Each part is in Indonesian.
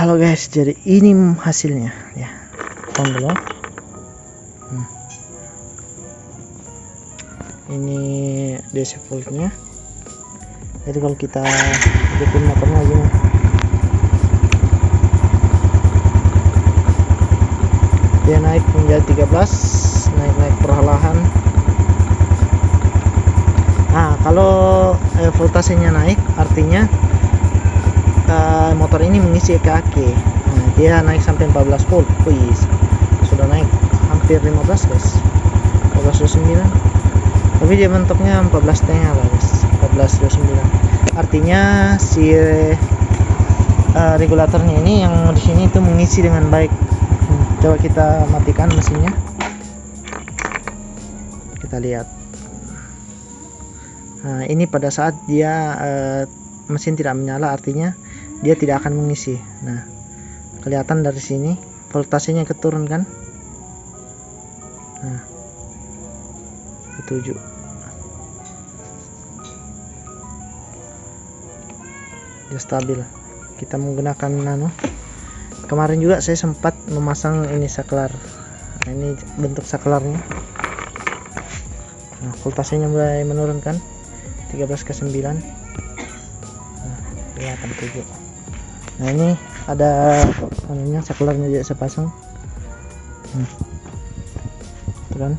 Halo guys, jadi ini hasilnya ya. On dulu. Ini DC voltnya. Jadi kalau kita hidupin motornya lagi nih, dia naik menjadi 13, naik perlahan. Nah, kalau voltasenya naik, artinya motor ini mengisi ke aki. Nah, dia naik sampai 14 volt. Wih, sudah naik hampir 15 guys, 14,29. Tapi dia mentoknya 14,5 lah guys, 14,29. Artinya si regulatornya ini yang di sini itu mengisi dengan baik. Coba kita matikan mesinnya, kita lihat. Nah, ini pada saat dia mesin tidak menyala, artinya dia tidak akan mengisi. Nah, kelihatan dari sini voltasenya keturun kan. Nah, 7. Dia stabil. Kita menggunakan nano. Kemarin juga saya sempat memasang ini saklar. Nah, ini bentuk saklarnya. Nah, voltasenya mulai menurun kan, 13,9. Nah, kelihatan 7. Nah, ini ada anunya, saklarnya juga saya pasang. Tuh kan.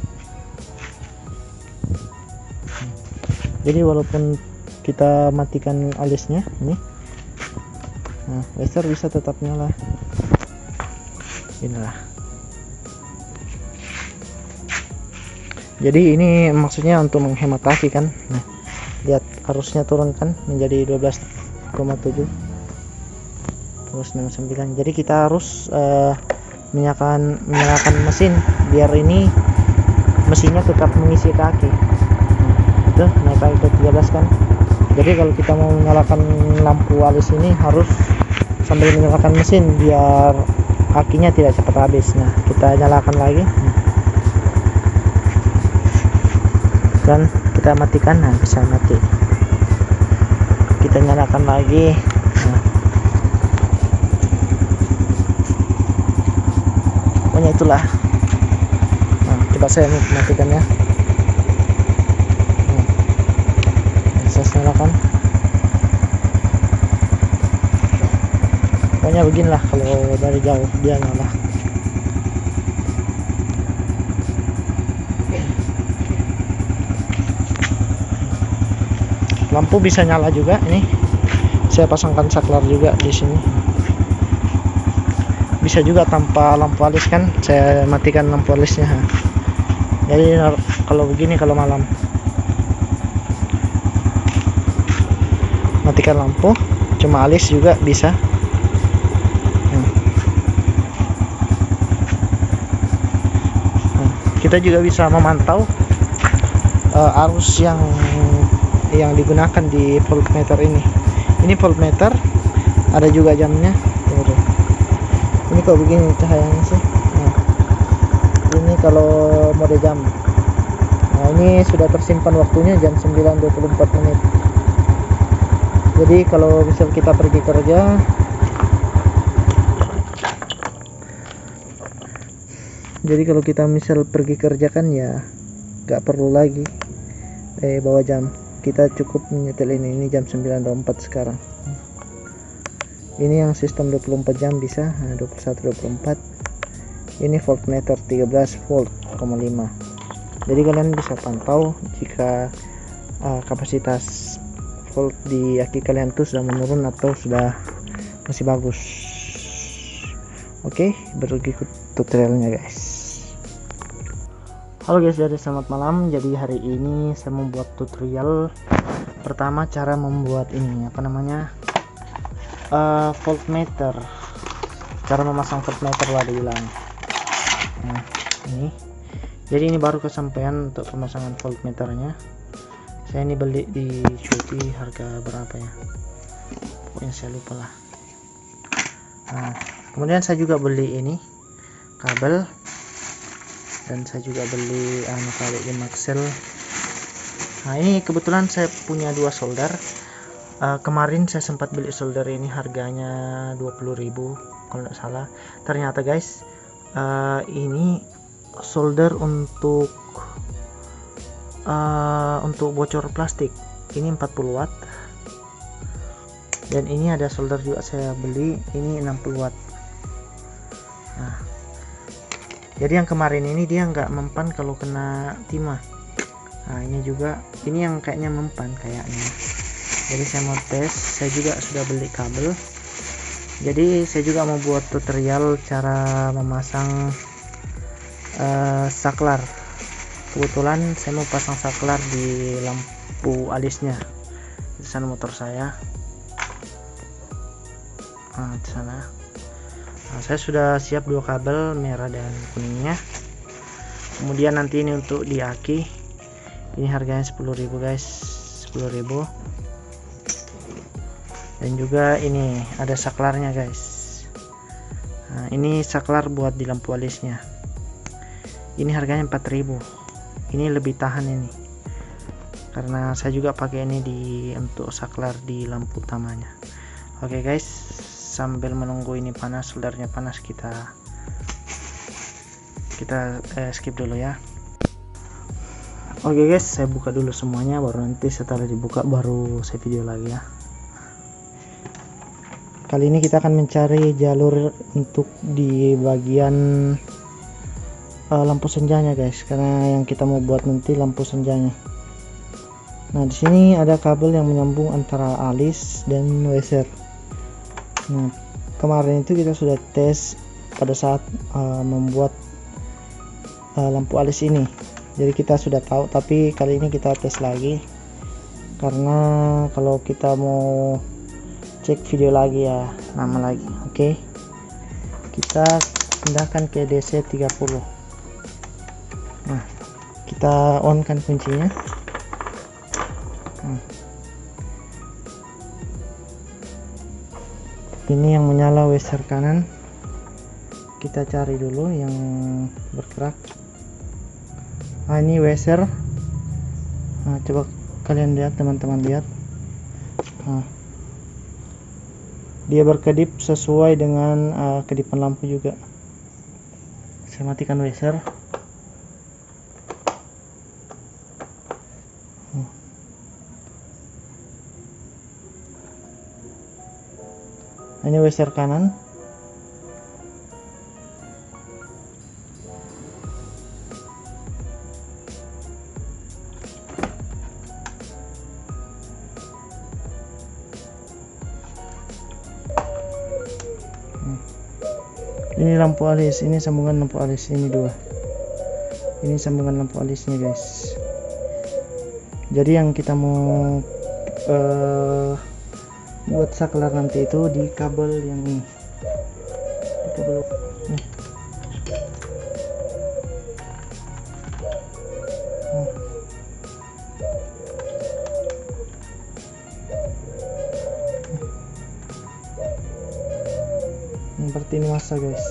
Jadi walaupun kita matikan alisnya ini, nah, laser bisa tetap nyala. Inilah. Jadi ini maksudnya untuk menghemat aki kan. Nah, lihat arusnya turun kan menjadi 12,7 terus 69. Jadi kita harus menyalakan mesin biar ini mesinnya tetap mengisi kaki. Nah, itu naik lagi ke 13 kan. Jadi kalau kita mau menyalakan lampu alis ini harus sambil menyalakan mesin biar akinya tidak cepat habis. Nah, kita nyalakan lagi dan kita matikan. Nah, bisa mati. Kita nyalakan lagi. Nah, pokoknya itulah. Nah, coba saya matikan ya. Saya nyalakan. Pokoknya beginilah kalau dari jauh dia nyala. Lampu bisa nyala juga. Ini saya pasangkan saklar juga di sini. Bisa juga tanpa lampu alis kan, saya matikan lampu alisnya. Jadi kalau begini, kalau malam matikan lampu, cuma alis juga bisa. Nah, kita juga bisa memantau arus yang digunakan di voltmeter ini. Ini voltmeter, ada juga jamnya. Ini kok begini cahayanya sih. Nah, ini kalau mode jam. Nah, ini sudah tersimpan waktunya jam 9.24 menit. Jadi kalau misal kita pergi kerja, kan ya nggak perlu lagi bawa jam. Kita cukup menyetel ini jam 9.24 sekarang. Ini yang sistem 24 jam bisa. Nah, 21.24. Ini voltmeter 13 volt, 5. Jadi kalian bisa pantau jika kapasitas volt di aki kalian tuh sudah menurun atau sudah masih bagus. Oke, berikut tutorialnya guys. Halo guys, jadi selamat malam. Jadi hari ini saya membuat tutorial pertama cara membuat ini voltmeter, cara memasang voltmeter lah dibilang. Nah, ini jadi ini baru kesampaian untuk pemasangan voltmeternya. Saya ini beli di Shopee, harga berapa ya, pokoknya saya lupa lah. Nah, kemudian saya juga beli ini kabel, dan saya juga beli tali Maxell. Nah, ini kebetulan saya punya 2 solder. Kemarin saya sempat beli solder ini, harganya 20.000. kalau nggak salah. Ternyata guys, ini solder untuk bocor plastik ini 40 watt, dan ini ada solder juga saya beli, ini 60 watt. Nah, jadi yang kemarin ini dia nggak mempan kalau kena timah. Nah, ini juga, ini yang kayaknya mempan kayaknya. Jadi saya mau tes, saya juga sudah beli kabel. Jadi saya juga mau buat tutorial cara memasang saklar. Kebetulan saya mau pasang saklar di lampu alisnya di sana motor saya. Nah, di sana. Nah, saya sudah siap 2 kabel merah dan kuningnya. Kemudian nanti ini untuk di aki. Ini harganya 10.000 guys, 10.000. Dan juga ini ada saklarnya guys. Nah, ini saklar buat di lampu alisnya. Ini harganya 4.000. Ini lebih tahan ini, karena saya juga pakai ini untuk saklar di lampu utamanya. Oke guys, sambil menunggu ini panas, soldernya panas, kita skip dulu ya. Oke guys, saya buka dulu semuanya, baru nanti setelah dibuka baru saya video lagi ya. Kali ini kita akan mencari jalur untuk di bagian lampu senjanya guys, karena yang kita mau buat nanti lampu senjanya. Nah, di sini ada kabel yang menyambung antara alis dan waser. Nah, kemarin itu kita sudah tes pada saat membuat lampu alis ini, jadi kita sudah tahu, tapi kali ini kita tes lagi, karena kalau kita mau cek video lagi ya lama lagi. Oke, kita pindahkan ke DC 30. Nah, kita on kan kuncinya. Ini yang menyala waser kanan, kita cari dulu yang bergerak. Nah, ini waser. Nah, coba kalian lihat, teman-teman lihat. Nah, dia berkedip sesuai dengan kedipan lampu juga. Saya matikan waser. Ini waser kanan. Ini lampu alis, ini sambungan lampu alis, ini 2. Ini sambungan lampu alisnya guys. Jadi yang kita mau buat saklar nanti itu di kabel yang ini, di kabel nih. Seperti ini masa guys.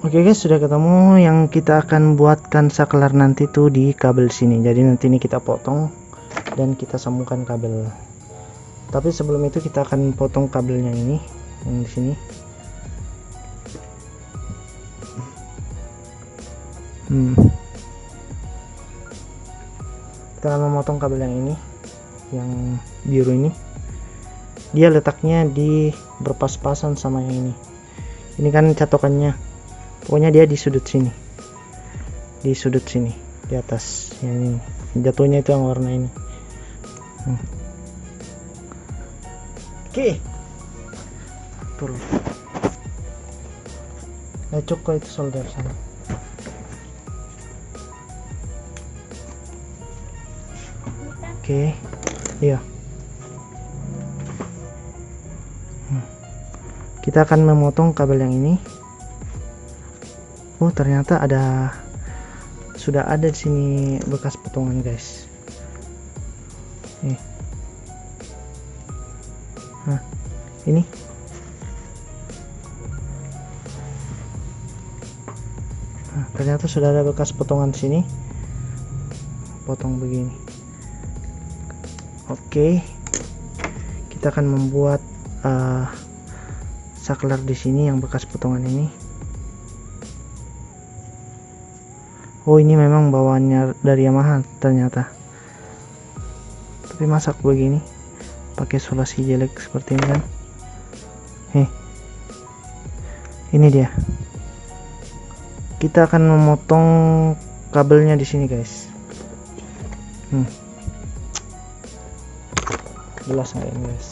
Oke guys, sudah ketemu. Yang kita akan buatkan saklar nanti tuh di kabel sini. Jadi nanti ini kita potong dan kita sambungkan kabel. Tapi sebelum itu kita akan potong kabelnya ini yang di sini. Kita akan memotong kabel yang ini, yang biru ini. Dia letaknya di berpas-pasan sama yang ini. Ini kan catokannya. Pokoknya dia di sudut sini, di sudut sini, di atas yang ini. Jatuhnya itu yang warna ini. Oke, betul. Cukup itu solder sana. Oke, iya. Kita akan memotong kabel yang ini. Oh, ternyata sudah ada di sini bekas potongan guys. Nih. Nah, ini. Nah, ternyata sudah ada bekas potongan sini, potong begini. Oke, kita akan membuat saklar di sini yang bekas potongan ini. Oh, ini memang bawaannya dari Yamaha ternyata, tapi masak begini pakai solusi jelek seperti ini kan. Ini dia, kita akan memotong kabelnya di sini guys. Jelas nggak ini guys?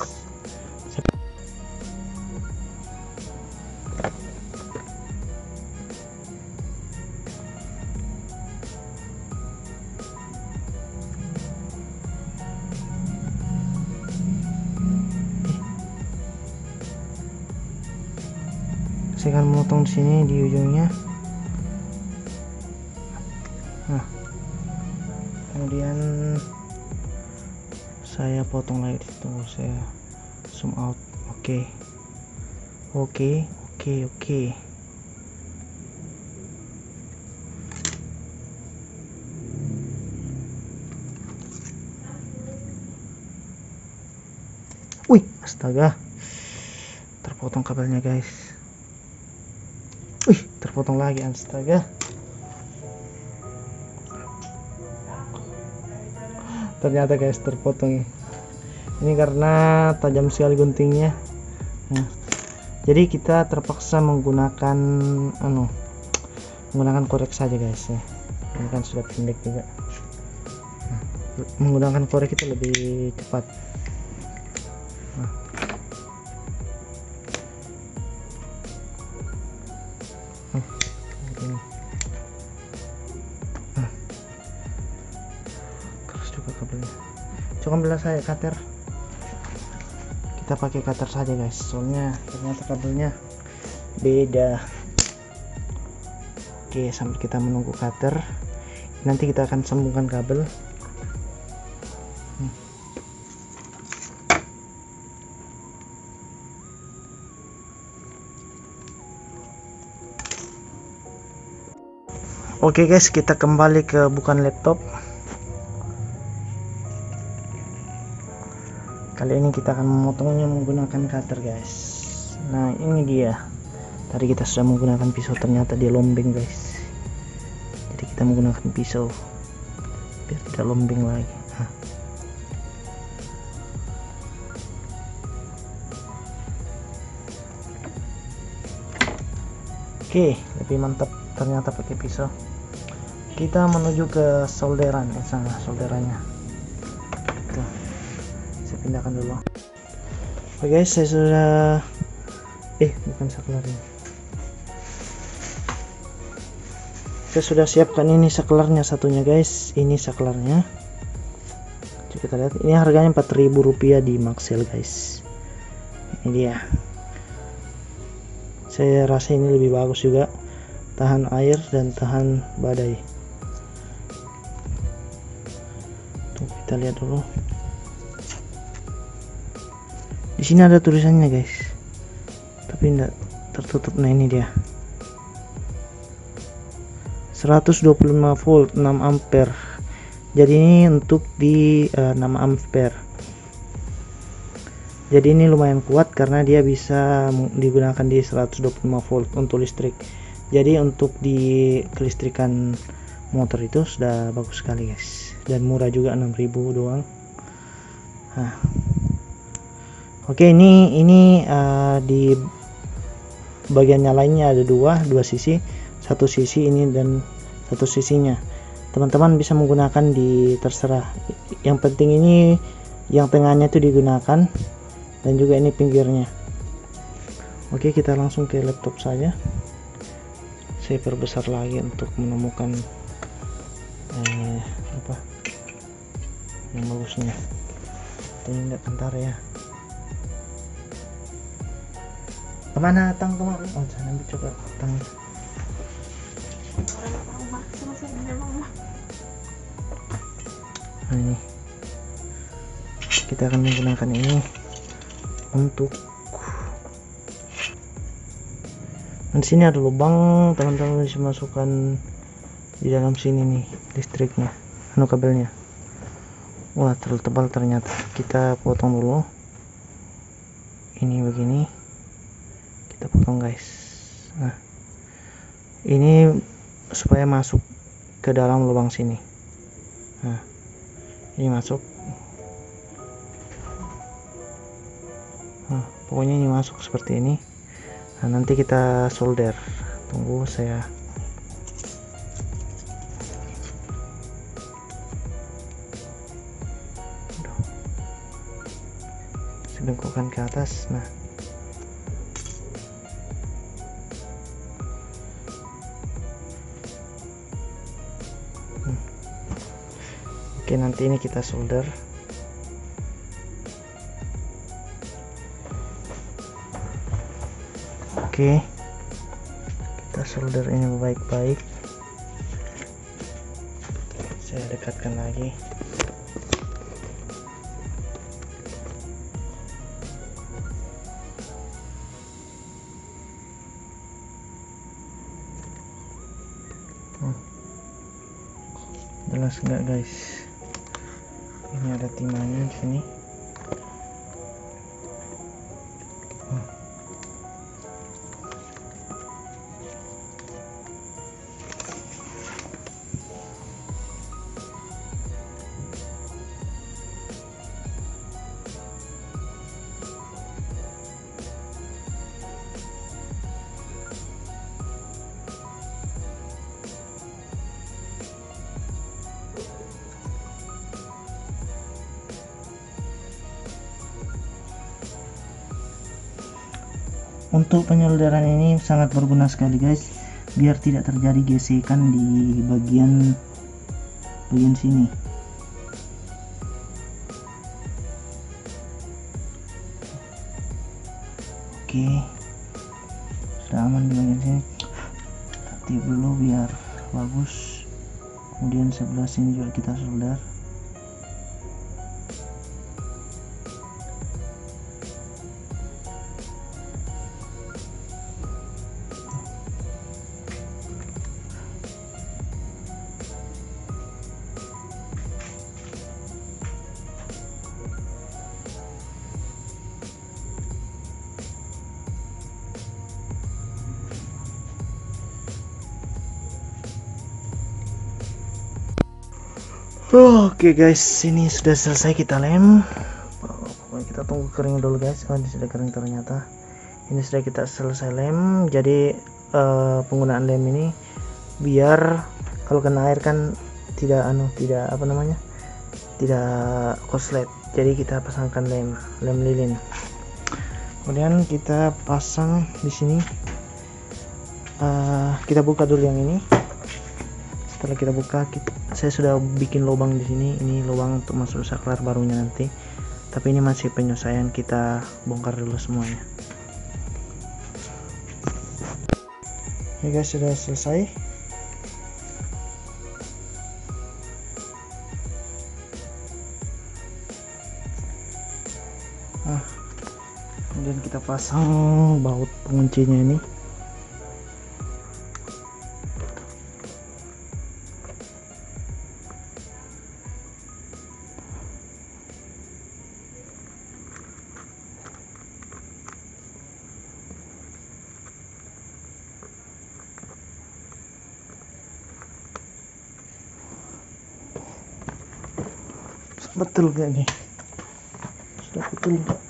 Saya akan memotong di sini di ujungnya. Nah, kemudian saya potong lagi. Tunggu, saya zoom out. Oke. Wih, astaga, terpotong kabelnya guys. Wih, terpotong lagi, astaga. Ternyata guys terpotong. Ini karena tajam sekali guntingnya. Nah, jadi kita terpaksa menggunakan menggunakan korek saja guys ya. Ini kan sudah pendek juga. Nah, menggunakan korek itu lebih cepat. Nah. Begini. Terus juga kabelnya. Coba ambil saya cutter. Kita pakai cutter saja guys, soalnya ternyata kabelnya beda. Oke, sambil kita menunggu cutter, nanti kita akan sambungkan kabel. Oke guys, kita kembali ke bukan laptop. Kali ini kita akan memotongnya menggunakan cutter guys. Nah, ini dia. Tadi kita sudah menggunakan pisau, ternyata dia lombeng guys. Jadi kita menggunakan pisau biar tidak lombeng lagi. Nah. Oke, lebih mantap ternyata pakai pisau. Kita menuju ke solderan sana, solderannya. Tuh, saya pindahkan dulu. Oke guys, saya sudah bukan saklarnya. Saya sudah siapkan ini saklarnya satunya guys. Ini saklarnya. Coba kita lihat. Ini harganya Rp4.000 di Maxell guys. Ini dia. Saya rasa ini lebih bagus juga, tahan air dan tahan badai. Tuh, kita lihat dulu. Di sini ada tulisannya guys, tapi tidak tertutup. Nah, ini dia. 125 volt 6 ampere. Jadi ini untuk di 6 ampere. Jadi ini lumayan kuat karena dia bisa digunakan di 125 volt untuk listrik. Jadi untuk di kelistrikan motor itu sudah bagus sekali guys, dan murah juga, 6.000 doang. Nah. Oke, ini di bagian nyalainnya ada dua sisi, satu sisi ini dan satu sisinya. Teman-teman bisa menggunakan di terserah. Yang penting ini yang tengahnya itu digunakan, dan juga ini pinggirnya. Oke, kita langsung ke laptop saja. Saya perbesar lagi untuk menemukan apa yang bagusnya. Tidak bentar ya. Kemana tang kemarin? Oh, saya ambil coba tang. Nah, ini kita akan menggunakan ini untuk Dan di sini ada lubang, teman-teman bisa masukkan di dalam sini nih listriknya, kabelnya. Wah, terlalu tebal ternyata. Kita potong dulu. Ini begini. Kita potong, guys. Nah, ini supaya masuk ke dalam lubang sini. Nah, ini masuk. Nah, pokoknya ini masuk seperti ini. Nah, nanti kita solder. Tunggu saya. Bengkokkan ke atas. Nah, oke, nanti ini kita solder. Oke, kita solder ini baik-baik. Saya dekatkan lagi. Jelas enggak, guys? Ini ada timahnya di sini. Untuk penyolderan ini sangat berguna sekali, guys, biar tidak terjadi gesekan di bagian sini. Oke, sudah aman di bagian sini. Tatip dulu biar bagus. Kemudian sebelah sini juga kita solder. Oke, guys, ini sudah selesai kita lem. Pokoknya kita tunggu kering dulu, guys. Oh, ini sudah kering ternyata. Ini sudah kita selesai lem. Jadi penggunaan lem ini biar kalau kena air kan tidak tidak korslet. Jadi kita pasangkan lem lilin. Kemudian kita pasang di sini. Kita buka dulu yang ini. Setelah kita buka, saya sudah bikin lubang di sini. Ini lubang untuk masuk saklar barunya nanti. Tapi ini masih penyelesaian, kita bongkar dulu semuanya. Oke, guys, sudah selesai. Kemudian kita pasang baut penguncinya ini. Betul gak nih? Sudah betul gak?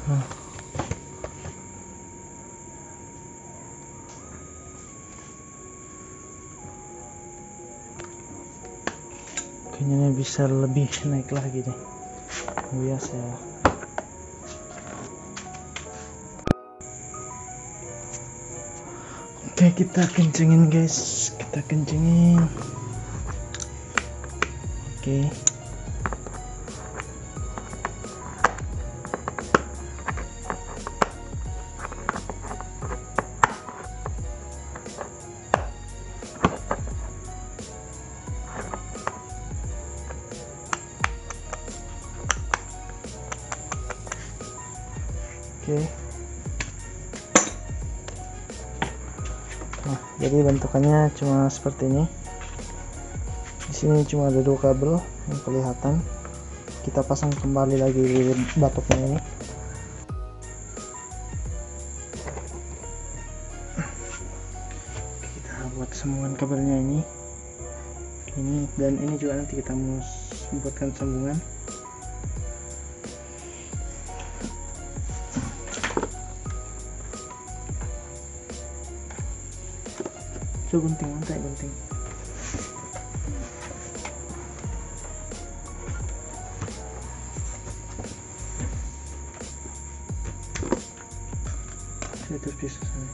Nah, kayaknya bisa lebih naik lagi deh, biasa ya. Oke, kita kencengin guys, kita kencengin. Oke. Oke. Nah, jadi bentukannya cuma seperti ini. Di sini cuma ada 2 kabel yang kelihatan. Kita pasang kembali lagi di batoknya ini. Kita buat sambungan kabelnya ini dan ini juga nanti kita mau buatkan sambungan. Coba gunting, mantai gunting. Saya terus bisa sana.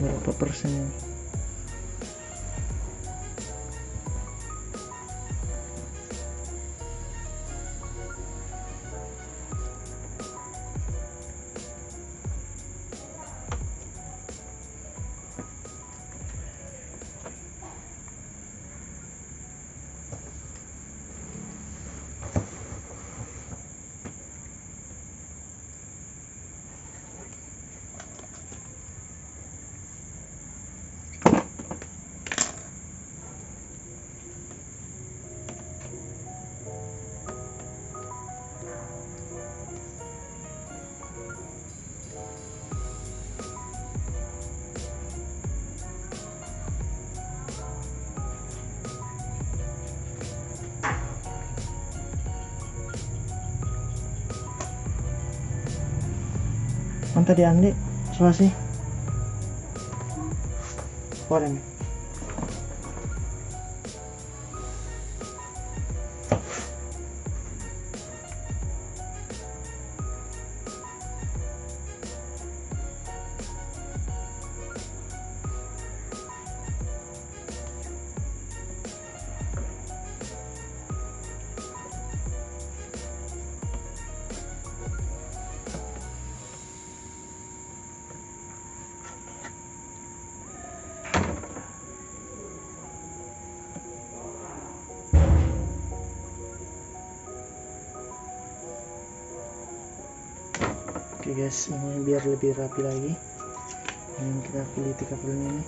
Berapa persen ini? Mantap di Andi, Sulawesi. Koren. Oke guys, ini biar lebih rapi lagi. Ini kita pilih kabelnya ini.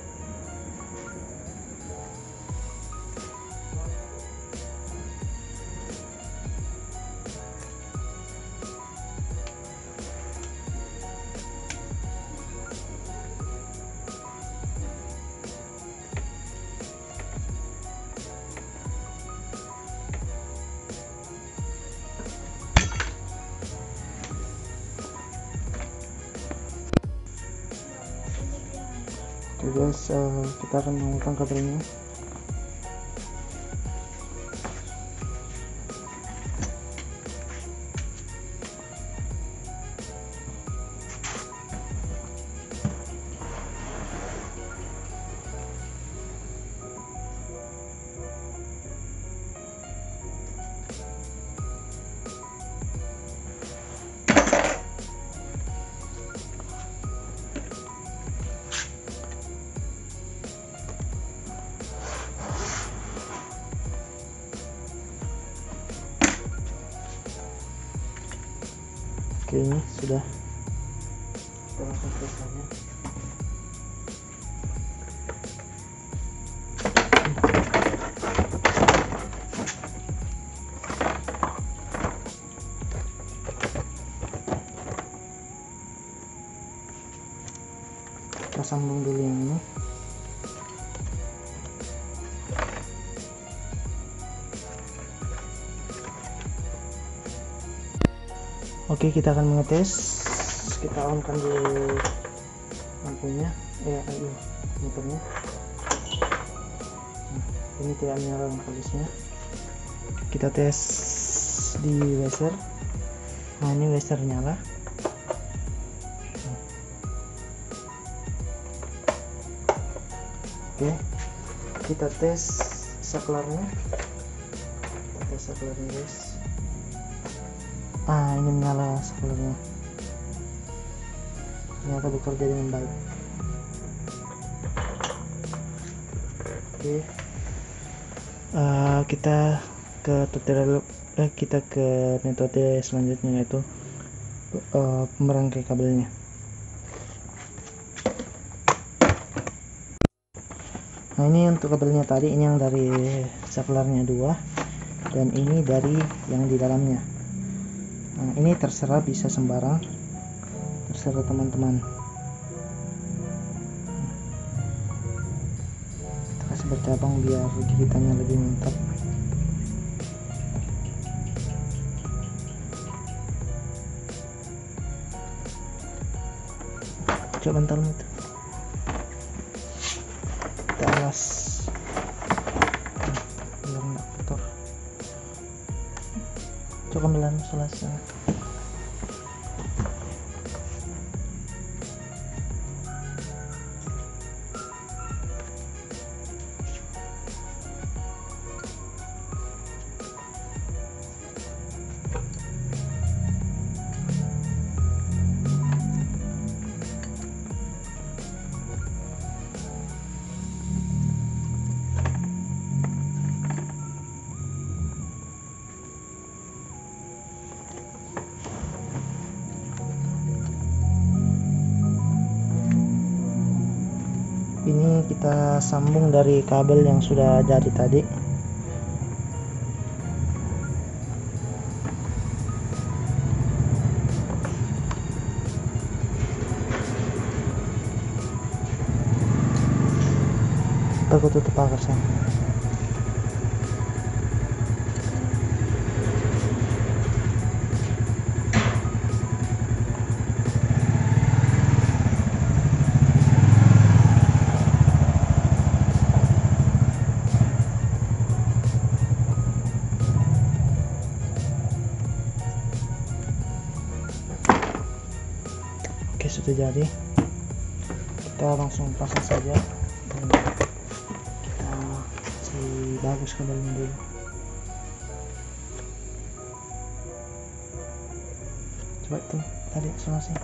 Oke guys, kita akan memotong kabelnya. Oke, ini sudah. Kita langsung tes saja. Kita sambung dulu yang ini. Oke, kita akan mengetes. Kita on kan dulu lampunya, motornya. Nah, ini tidak nyala polisnya. Kita tes di washer. Nah, ini washer nyala. Oke, kita tes saklarnya. Kita tes saklarnya, guys. Ini menyala saklarnya. Ternyata bekerja dengan baik. Oke, kita ke tutorial, kita ke metode selanjutnya, yaitu merangkai kabelnya. Nah, ini untuk kabelnya tadi, ini yang dari saklarnya 2 dan ini dari yang di dalamnya. Nah, ini terserah, bisa sembarang, terserah teman-teman. Kita kasih bercabang biar gigitannya lebih mantap. Coba bentar itu. Kita alas biar nggak kotor. Coba belan selesai. Ini kita sambung dari kabel yang sudah jadi tadi. Aku tutup pagar sana. Oke, sudah jadi. Kita langsung pasang saja. Kita kasih bagus kabelnya dulu. Coba tuh tadi sih.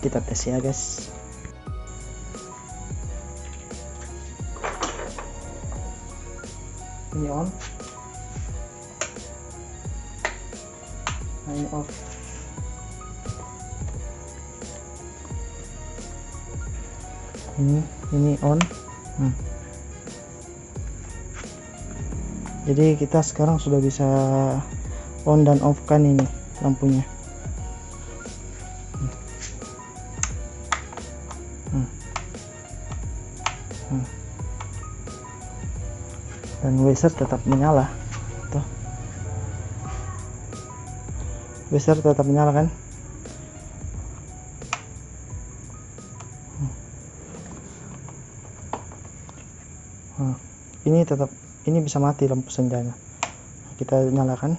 Kita tes ya, guys. Ini on. Nah, ini off. Ini on. Jadi kita sekarang sudah bisa on dan off kan ini lampunya. Dan washer tetap menyala tuh. Washer tetap menyala kan. Nah, ini tetap, ini bisa mati lampu senjanya. Kita nyalakan,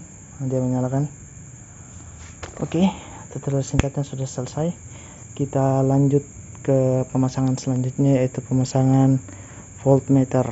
dia menyalakan. Oke, tutorial singkatnya sudah selesai. Kita lanjut ke pemasangan selanjutnya, yaitu pemasangan voltmeter.